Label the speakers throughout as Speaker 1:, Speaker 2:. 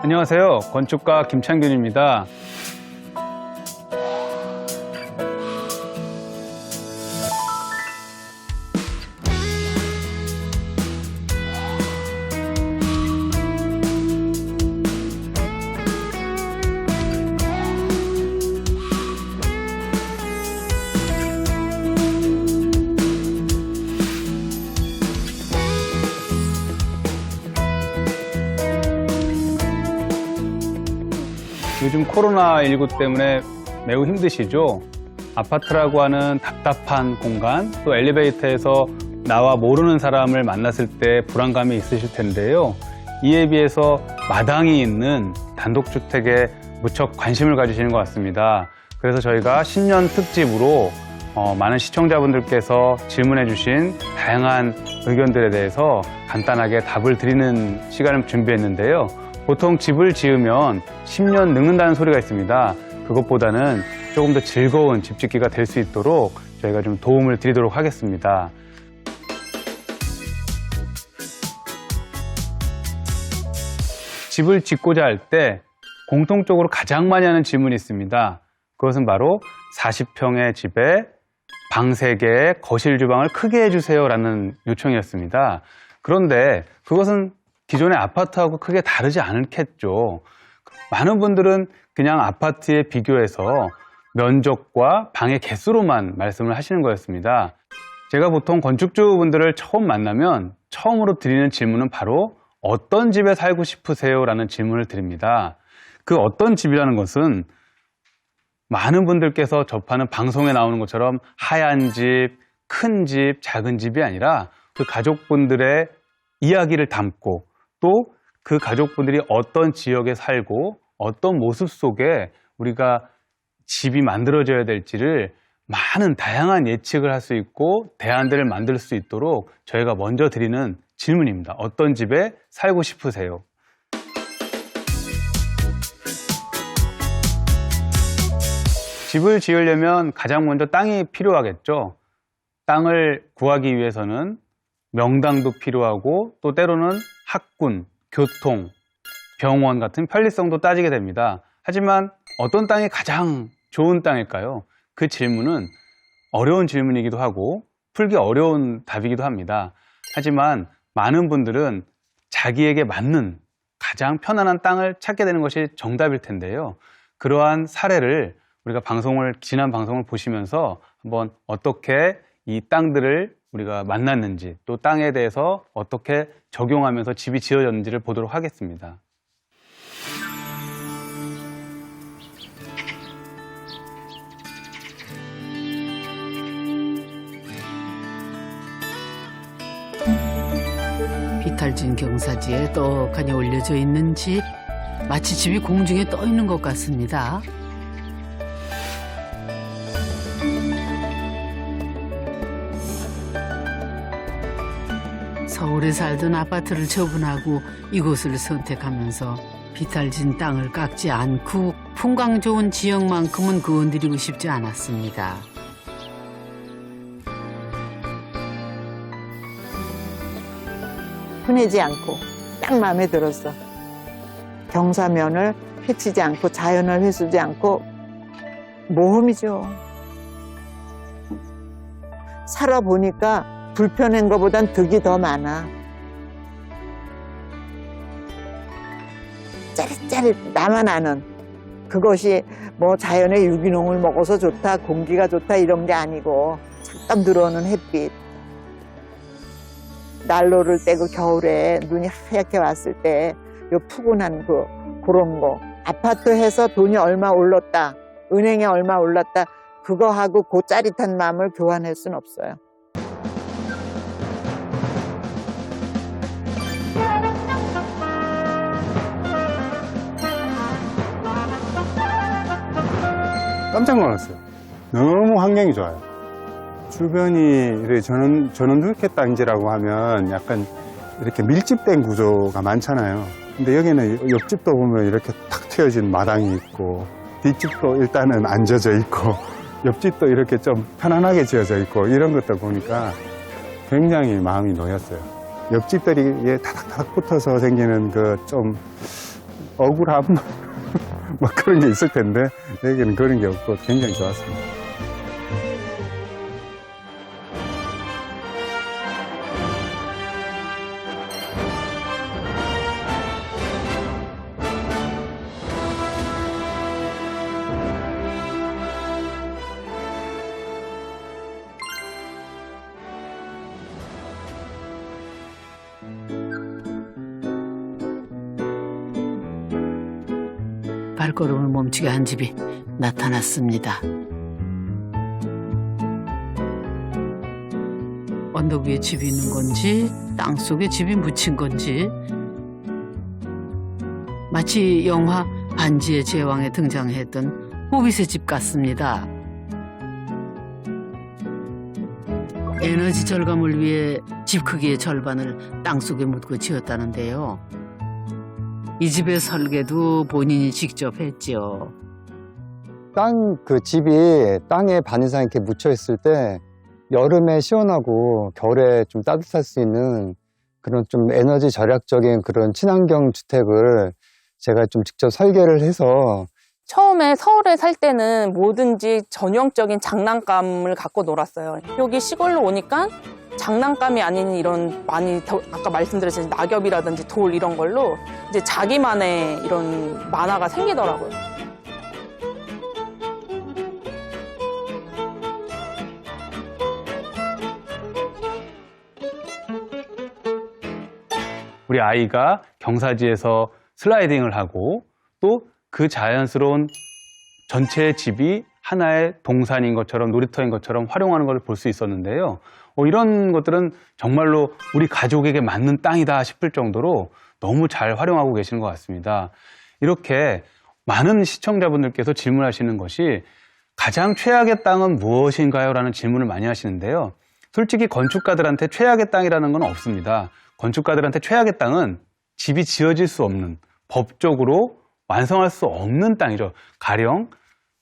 Speaker 1: 안녕하세요. 건축가 김창균입니다. 요즘 코로나19 때문에 매우 힘드시죠? 아파트라고 하는 답답한 공간, 또 엘리베이터에서 나와 모르는 사람을 만났을 때 불안감이 있으실 텐데요. 이에 비해서 마당이 있는 단독주택에 무척 관심을 가지시는 것 같습니다. 그래서 저희가 신년 특집으로 많은 시청자분들께서 질문해 주신 다양한 의견들에 대해서 간단하게 답을 드리는 시간을 준비했는데요. 보통 집을 지으면 10년 늙는다는 소리가 있습니다. 그것보다는 조금 더 즐거운 집 짓기가 될 수 있도록 저희가 좀 도움을 드리도록 하겠습니다. 집을 짓고자 할 때 공통적으로 가장 많이 하는 질문이 있습니다. 그것은 바로 40평의 집에 방 3개에 거실 주방을 크게 해주세요 라는 요청이었습니다. 그런데 그것은 기존의 아파트하고 크게 다르지 않겠죠. 많은 분들은 그냥 아파트에 비교해서 면적과 방의 개수로만 말씀을 하시는 거였습니다. 제가 보통 건축주분들을 처음 만나면 처음으로 드리는 질문은 바로 어떤 집에 살고 싶으세요? 라는 질문을 드립니다. 그 어떤 집이라는 것은 많은 분들께서 접하는 방송에 나오는 것처럼 하얀 집, 큰 집, 작은 집이 아니라 그 가족분들의 이야기를 담고 또 그 가족분들이 어떤 지역에 살고 어떤 모습 속에 우리가 집이 만들어져야 될지를 많은 다양한 예측을 할 수 있고 대안들을 만들 수 있도록 저희가 먼저 드리는 질문입니다. 어떤 집에 살고 싶으세요? 집을 지으려면 가장 먼저 땅이 필요하겠죠. 땅을 구하기 위해서는 명당도 필요하고 또 때로는 학군, 교통, 병원 같은 편리성도 따지게 됩니다. 하지만 어떤 땅이 가장 좋은 땅일까요? 그 질문은 어려운 질문이기도 하고 풀기 어려운 답이기도 합니다. 하지만 많은 분들은 자기에게 맞는 가장 편안한 땅을 찾게 되는 것이 정답일 텐데요. 그러한 사례를 우리가 지난 방송을 보시면서 한번 어떻게 이 땅들을 우리가 만났는지 또 땅에 대해서 어떻게 적용하면서 집이 지어졌는지를 보도록 하겠습니다.
Speaker 2: 비탈진 경사지에 떡하니 올려져 있는 집, 마치 집이 공중에 떠 있는 것 같습니다. 서울에 살던 아파트를 처분하고 이곳을 선택하면서 비탈진 땅을 깎지 않고 풍광 좋은 지역만큼은 건드리고 싶지 않았습니다.
Speaker 3: 흔해지 않고 딱 마음에 들었어. 경사면을 해치지 않고 자연을 훼손하지 않고 모험이죠. 살아보니까 불편한 것보단 득이 더 많아. 짜릿짜릿 나만 아는 그것이 뭐 자연의 유기농을 먹어서 좋다, 공기가 좋다 이런 게 아니고 잠깐 들어오는 햇빛, 난로를 떼고 겨울에 눈이 하얗게 왔을 때 요 푸근한 그런 거. 아파트 해서 돈이 얼마 올랐다, 은행에 얼마 올랐다, 그거하고 그 짜릿한 마음을 교환할 수는 없어요.
Speaker 4: 깜짝 놀랐어요. 너무 환경이 좋아요. 주변이 이렇게 전원주택단지라고 하면 약간 이렇게 밀집된 구조가 많잖아요. 근데 여기는 옆집도 보면 이렇게 탁 트여진 마당이 있고, 뒷집도 일단은 안 젖어 있고, 옆집도 이렇게 좀 편안하게 지어져 있고, 이런 것들 보니까 굉장히 마음이 놓였어요. 옆집들이 타닥타닥 붙어서 생기는 그 좀 억울함 뭐 그런 게 있을 텐데 여기는 그런 게 없고 굉장히 좋았습니다.
Speaker 2: 발걸음을 멈추게 한 집이 나타났습니다. 언덕 위에 집이 있는 건지 땅 속에 집이 묻힌 건지 마치 영화 반지의 제왕에 등장했던 호빗의 집 같습니다. 에너지 절감을 위해 집 크기의 절반을 땅 속에 묻고 지었다는데요. 이 집의 설계도 본인이 직접 했죠.
Speaker 5: 그 집이 땅에 반 이상 이렇게 묻혀 있을 때 여름에 시원하고 겨울에 좀 따뜻할 수 있는 그런 좀 에너지 절약적인 그런 친환경 주택을 제가 좀 직접 설계를 해서
Speaker 6: 처음에 서울에 살 때는 뭐든지 전형적인 장난감을 갖고 놀았어요. 여기 시골로 오니까 장난감이 아닌 이런 아까 말씀드렸듯이 낙엽이라든지 돌 이런 걸로 이제 자기만의 이런 만화가 생기더라고요.
Speaker 1: 우리 아이가 경사지에서 슬라이딩을 하고 또 그 자연스러운 전체의 집이 하나의 동산인 것처럼 놀이터인 것처럼 활용하는 걸 볼 수 있었는데요. 이런 것들은 정말로 우리 가족에게 맞는 땅이다 싶을 정도로 너무 잘 활용하고 계시는 것 같습니다. 이렇게 많은 시청자분들께서 질문하시는 것이 가장 최악의 땅은 무엇인가요? 라는 질문을 많이 하시는데요. 솔직히 건축가들한테 최악의 땅이라는 건 없습니다. 건축가들한테 최악의 땅은 집이 지어질 수 없는, 법적으로 완성할 수 없는 땅이죠. 가령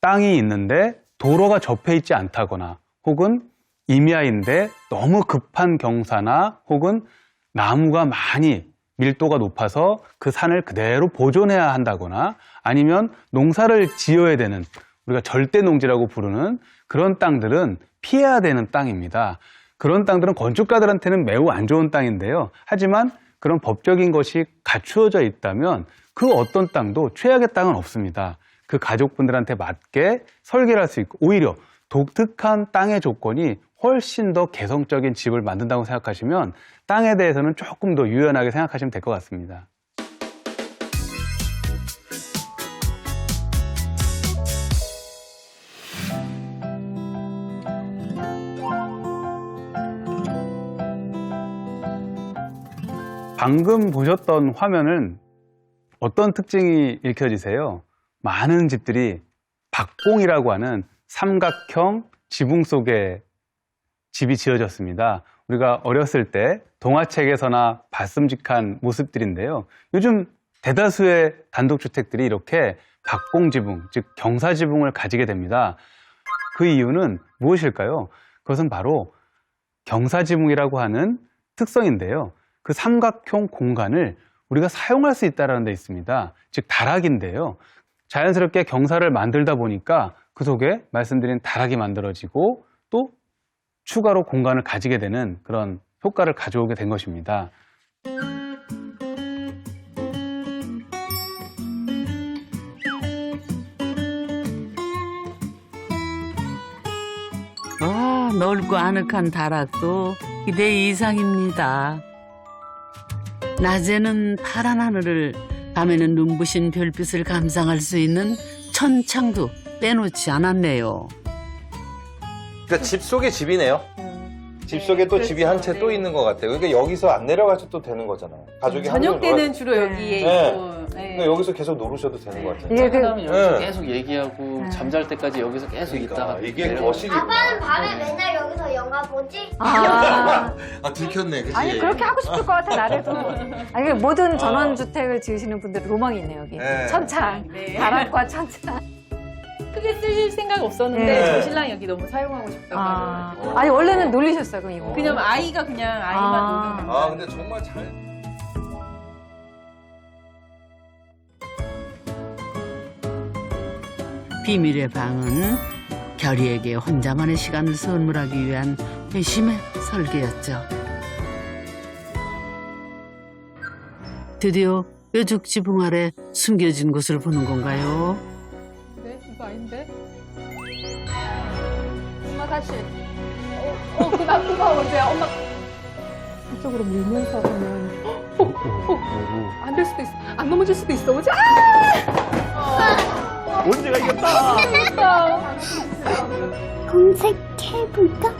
Speaker 1: 땅이 있는데 도로가 접해 있지 않다거나 혹은 임야인데 너무 급한 경사나 혹은 나무가 많이 밀도가 높아서 그 산을 그대로 보존해야 한다거나 아니면 농사를 지어야 되는 우리가 절대 농지라고 부르는 그런 땅들은 피해야 되는 땅입니다. 그런 땅들은 건축가들한테는 매우 안 좋은 땅인데요. 하지만 그런 법적인 것이 갖추어져 있다면 그 어떤 땅도 최악의 땅은 없습니다. 그 가족분들한테 맞게 설계를 할 수 있고 오히려 독특한 땅의 조건이 훨씬 더 개성적인 집을 만든다고 생각하시면 땅에 대해서는 조금 더 유연하게 생각하시면 될 것 같습니다. 방금 보셨던 화면은 어떤 특징이 읽혀지세요? 많은 집들이 박봉이라고 하는 삼각형 지붕 속에 집이 지어졌습니다. 우리가 어렸을 때 동화책에서나 봤음직한 모습들인데요. 요즘 대다수의 단독주택들이 이렇게 박봉지붕, 즉 경사지붕을 가지게 됩니다. 그 이유는 무엇일까요? 그것은 바로 경사지붕이라고 하는 특성인데요. 그 삼각형 공간을 우리가 사용할 수 있다는 데 있습니다. 즉 다락인데요. 자연스럽게 경사를 만들다 보니까 그 속에 말씀드린 다락이 만들어지고 또 추가로 공간을 가지게 되는 그런 효과를 가져오게 된 것입니다.
Speaker 2: 넓고 아늑한 다락도 기대 이상입니다. 낮에는 파란 하늘을, 밤에는 눈부신 별빛을 감상할 수 있는 천창도 빼놓지 않았네요.
Speaker 7: 그러니까 집 속에 집이네요. 집 속에 또 집이 한 채 또 있는 것 같아요. 그러니까 여기서 안 내려가셔도 또 되는 거잖아요. 가족이
Speaker 8: 저녁 때는
Speaker 7: 놀아-
Speaker 8: 주로 여기에
Speaker 7: 네.
Speaker 8: 있고. 네.
Speaker 7: 그러니까 여기서 계속 놀으셔도 되는 것 같아요.
Speaker 9: 이게
Speaker 10: 그다음에 여기서
Speaker 7: 네.
Speaker 10: 계속 얘기하고 잠잘 때까지 여기서 계속 있다가
Speaker 7: 그러니까 이게
Speaker 10: 내려가고.
Speaker 7: 거실이구나.
Speaker 11: 아빠는 밤에 맨날 여기서 영화 보지?
Speaker 9: 아,
Speaker 7: 아 들켰네, 그치?
Speaker 9: 아니 그렇게 하고 싶을 것 같아 나래도. 아니 모든 전원주택을 지으시는 분들 로망이 있네요 여기.
Speaker 7: 네.
Speaker 9: 천창,
Speaker 8: 네.
Speaker 9: 다락과 천창.
Speaker 8: 크게 쓸 생각 없었는데
Speaker 9: 네.
Speaker 8: 저 신랑 여기 너무 사용하고 싶다고 하더라고요.
Speaker 9: 아니 원래는 놀리셨어요 그럼 이거.
Speaker 8: 그냥 아이가 그냥 아이만 놀는
Speaker 7: 아 근데 정말 잘.
Speaker 2: 비밀의 방은 결이에게 혼자만의 시간을 선물하기 위한 회심의 설계였죠. 드디어 뾰족 지붕 아래 숨겨진 곳을 보는 건가요?
Speaker 8: 네, 이거 아닌데? 엄마 다시. 그거 보세요. 엄마. 이쪽으로 밀면서 보면. 안 될 수도 있어. 안 넘어질 수도 있어. 오지?
Speaker 7: 문제가 이겼다.
Speaker 11: 검색해볼까?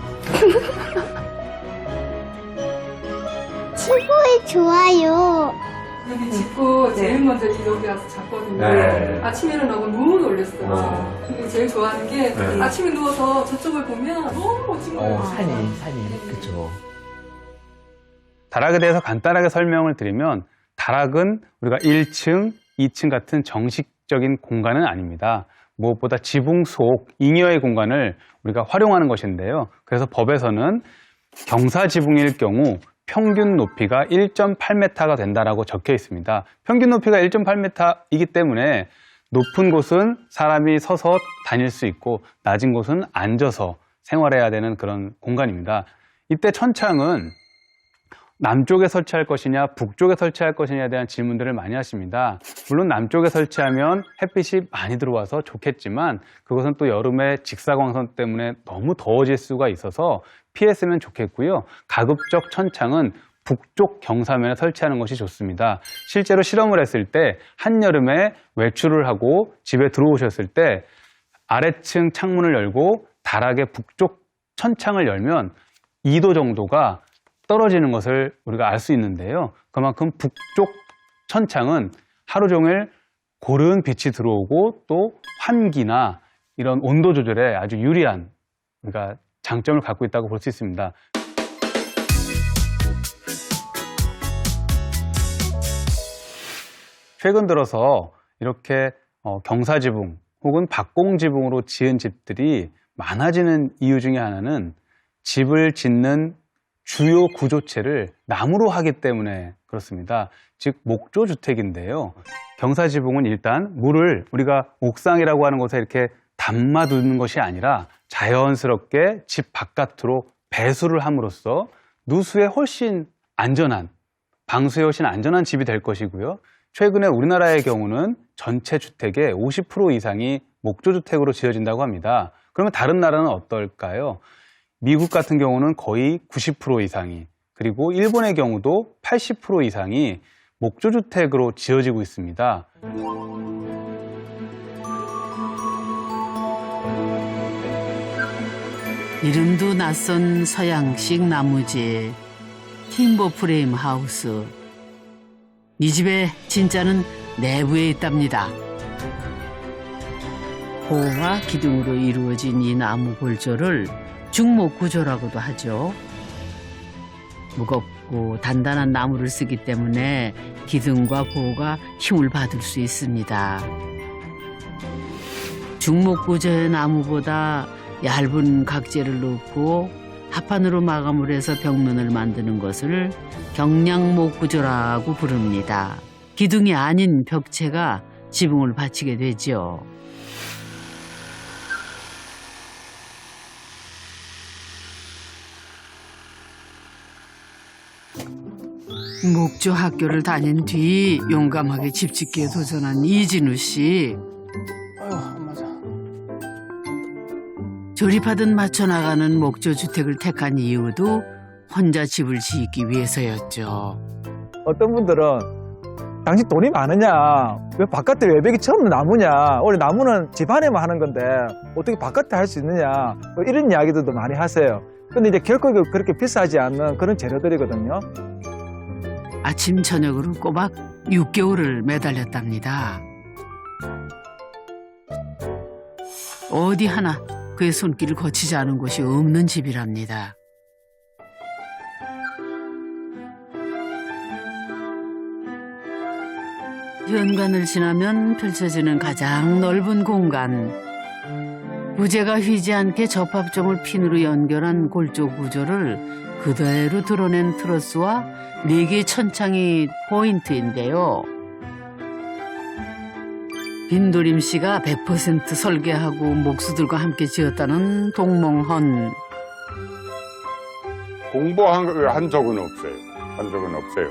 Speaker 11: 친구의 좋아요.
Speaker 8: 여기 짚고 제일 먼저 여기 와서 잤거든요.
Speaker 7: 네.
Speaker 8: 아침에 일어나고 너무 놀랐어요. 근데 제일 좋아하는 게 아침에 누워서 저쪽을 보면 너무 멋진 거예요.
Speaker 10: 산이, 그쵸.
Speaker 1: 다락에 대해서 간단하게 설명을 드리면 다락은 우리가 1층, 2층 같은 정식적인 공간은 아닙니다. 무엇보다 지붕 속 잉여의 공간을 우리가 활용하는 것인데요. 그래서 법에서는 경사지붕일 경우 평균 높이가 1.8m가 된다라고 적혀 있습니다. 평균 높이가 1.8m이기 때문에 높은 곳은 사람이 서서 다닐 수 있고 낮은 곳은 앉아서 생활해야 되는 그런 공간입니다. 이때 천창은 남쪽에 설치할 것이냐 북쪽에 설치할 것이냐에 대한 질문들을 많이 하십니다. 물론 남쪽에 설치하면 햇빛이 많이 들어와서 좋겠지만 그것은 또 여름에 직사광선 때문에 너무 더워질 수가 있어서 피했으면 좋겠고요. 가급적 천창은 북쪽 경사면에 설치하는 것이 좋습니다. 실제로 실험을 했을 때 한여름에 외출을 하고 집에 들어오셨을 때 아래층 창문을 열고 다락의 북쪽 천창을 열면 2도 정도가 떨어지는 것을 우리가 알 수 있는데요. 그만큼 북쪽 천창은 하루 종일 고른 빛이 들어오고 또 환기나 이런 온도 조절에 아주 유리한 그러니까 장점을 갖고 있다고 볼 수 있습니다. 최근 들어서 이렇게 경사지붕 혹은 박공지붕으로 지은 집들이 많아지는 이유 중에 하나는 집을 짓는 주요 구조체를 나무로 하기 때문에 그렇습니다. 즉 목조주택인데요. 경사지붕은 일단 물을 우리가 옥상이라고 하는 곳에 이렇게 담아두는 것이 아니라 자연스럽게 집 바깥으로 배수를 함으로써 누수에 훨씬 안전한, 방수에 훨씬 안전한 집이 될 것이고요. 최근에 우리나라의 경우는 전체 주택의 50% 이상이 목조주택으로 지어진다고 합니다. 그러면 다른 나라는 어떨까요? 미국 같은 경우는 거의 90% 이상이, 그리고 일본의 경우도 80% 이상이 목조주택으로 지어지고 있습니다.
Speaker 2: 이름도 낯선 서양식 나무집, 팀버 프레임 하우스. 이 집의 진짜는 내부에 있답니다. 호와 기둥으로 이루어진 이 나무 골조를 중목구조라고도 하죠. 무겁고 단단한 나무를 쓰기 때문에 기둥과 보가 힘을 받을 수 있습니다. 중목구조의 나무보다 얇은 각재를 넣고 합판으로 마감을 해서 벽면을 만드는 것을 경량목구조라고 부릅니다. 기둥이 아닌 벽체가 지붕을 받치게 되죠. 목조 학교를 다닌 뒤 용감하게 집짓기에 도전한 이진우 씨. 조립하듯 맞춰나가는 목조 주택을 택한 이유도 혼자 집을 짓기 위해서였죠.
Speaker 12: 어떤 분들은 당신 돈이 많으냐, 왜 바깥에 외벽이 전부 나무냐, 원래 나무는 집 안에만 하는 건데 어떻게 바깥에 할 수 있느냐, 뭐 이런 이야기들도 많이 하세요. 근데 이제 결코 그렇게 비싸지 않는 그런 재료들이거든요.
Speaker 2: 아침 저녁으로 꼬박 6개월을 매달렸답니다. 어디 하나 그의 손길을 거치지 않은 곳이 없는 집이랍니다. 현관을 지나면 펼쳐지는 가장 넓은 공간. 부재가 휘지 않게 접합점을 핀으로 연결한 골조 구조를 그대로 드러낸 트러스와 4개의 천창이 포인트인데요. 빈도림 씨가 100% 설계하고 목수들과 함께 지었다는 동몽헌.
Speaker 13: 공부한 적은 없어요. 한 적은 없어요.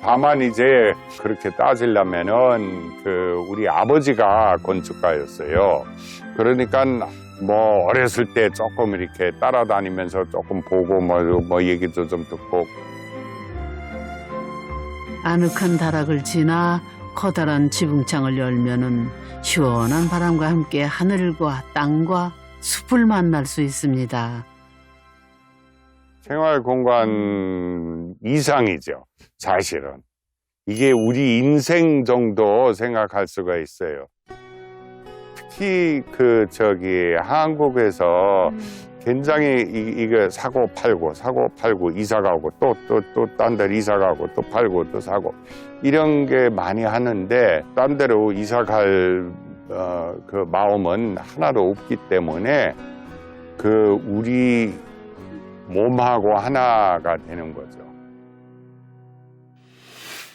Speaker 13: 다만 이제 그렇게 따지려면은 우리 아버지가 건축가였어요. 그러니까 뭐 어렸을 때 조금 이렇게 따라다니면서 조금 보고 뭐 얘기도 좀 듣고.
Speaker 2: 아늑한 다락을 지나 커다란 지붕창을 열면은 시원한 바람과 함께 하늘과 땅과 숲을 만날 수 있습니다.
Speaker 13: 생활 공간 이상이죠. 사실은. 이게 우리 인생 정도 생각할 수가 있어요. 특히 한국에서 굉장히 이거 사고 팔고 이사 가고 또 딴 데로 이사 가고 또 팔고 또 사고 이런 게 많이 하는데 딴 데로 이사 갈 그 마음은 하나도 없기 때문에 우리 몸하고 하나가 되는 거죠.